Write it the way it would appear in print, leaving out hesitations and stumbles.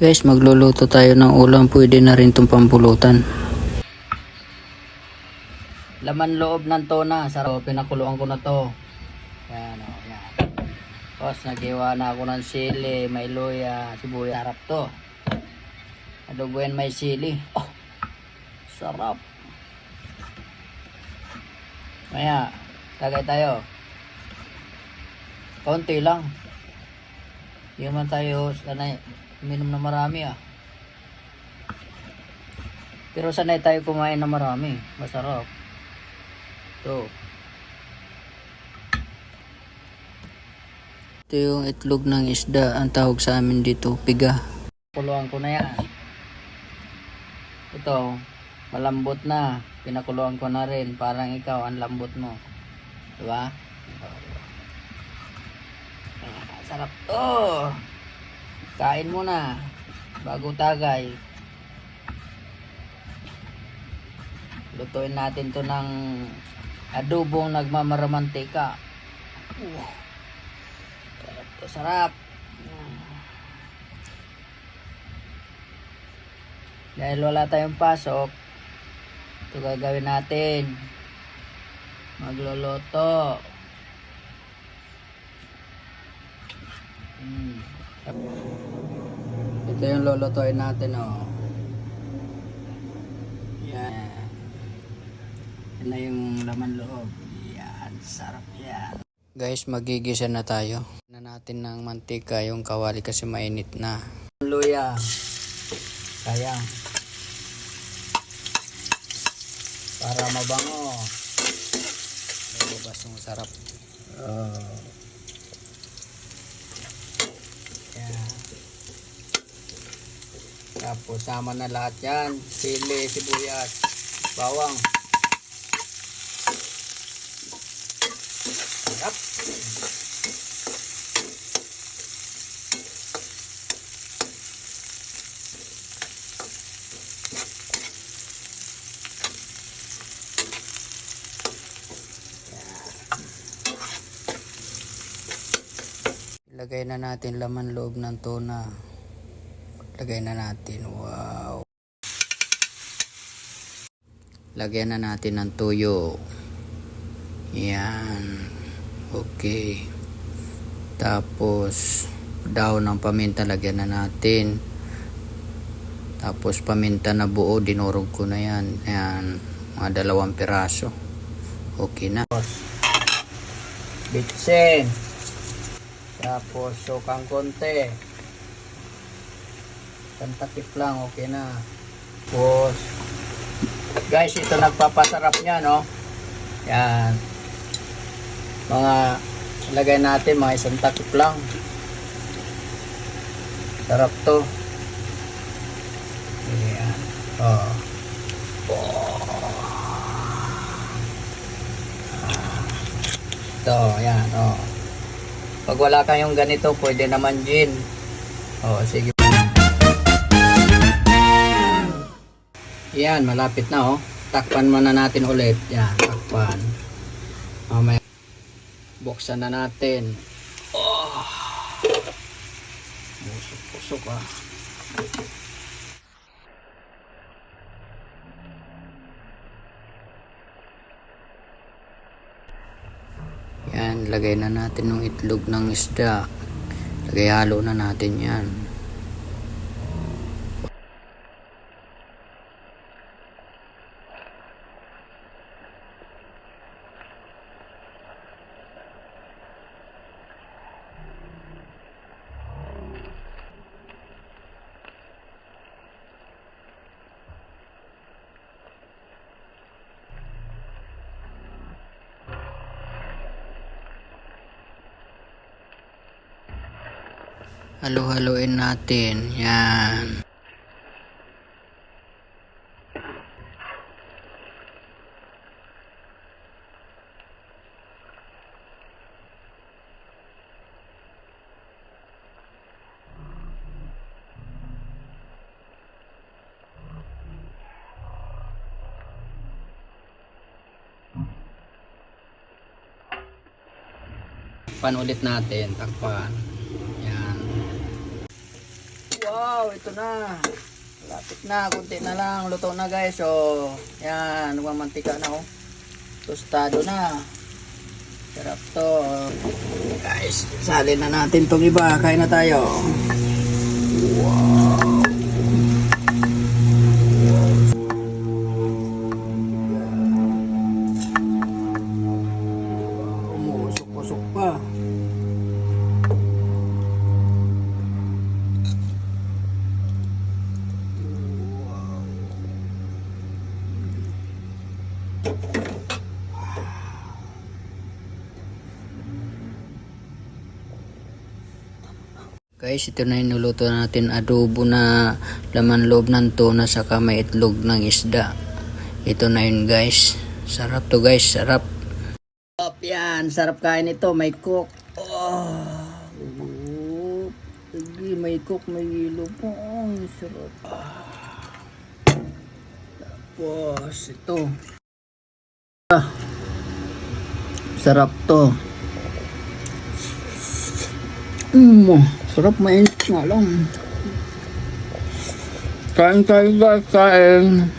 Guys, magluluto tayo ng ulam. Pwede na rin itong pampulutan. Laman loob ng tuna. Sarap. Pinakuluan ko na to. Yan o. Yan. Tapos nagiwa na ako ng sili. May luya. Sibuyas. Sarap to. Adoboyan may sili. Oh, sarap. Maya. Tagay tayo. Kaunti lang. Hindi man tayo sanay uminom na marami ah. Pero sanay tayo kumain na marami. Masarap. Ito. Ito yung itlog ng isda. Ang tawag sa amin dito, piga. Kuluan ko na yan. Ito, malambot na. Pinakuluan ko na rin. Parang ikaw, ang lambot mo. Diba? Sarap to. Kain muna bago tagay. Lutuin natin to ng adobong nagmamaramantika. Sarap to, sarap. Dahil wala tayong pasok, ito gagawin natin. Magluluto. Ito yung lulutuin natin, oh. Yan. Yan na yung laman loob. Yan, sarap yan. Guys, magigisa na tayo. Na natin ng mantika yung kawali kasi mainit na. Luya. Sayang. Para mabango. Lubas yung sarap. Yan. Tapos sama na lahat yan. Sili, sibuyas, bawang. Sarap. Lagay na natin laman loob ng tuna. Lagay na natin. Wow. Lagyan na natin ng tuyo. Yan. Okay. Tapos daon ng paminta lagyan na natin. Tapos paminta na buo, dinurog ko na yan. Yan. Mga 2 piraso. Okay na. Bitsin. Tapos sukang konti. Takip lang, okay na. Tapos guys, ito nagpapasarap niya, no? Yan. Mga lagay natin mga 1 takip lang. Sarap to. Yan. Oh. Ito, yan, oh. Pag wala kayong ganito, pwede naman gin. Oh, sige. Yan, malapit na, oh. Takpan muna natin ulit. Yan, takpan. Mamaya buksan na natin. Oh. Busok ah. Yan, lagay na natin yung itlog ng isda. Lagay, halo na natin yan. Halo-haloin natin. Yan. Takpan ulit natin. Takpan. Yan. Wow! Wow, ito na. Lapit na, kunti na lang. Luto na guys. So, yan. Nagmamantika na oh. Tostado na. Sarap to. Guys, salin na natin tong iba. Kain na tayo. Wow. Umusok-usok pa. Guys, ito na yung nuluto natin, adobo na laman loob ng tuna saka may itlog ng isda. Ito na yun guys. Sarap to guys, sarap. Yan, sarap kain ito, may cook. Sige, may cook, may hilo po. Sarap. Tapos ito. Sarap to. Sarap, mainit nga lang. Kain tayo guys, kain.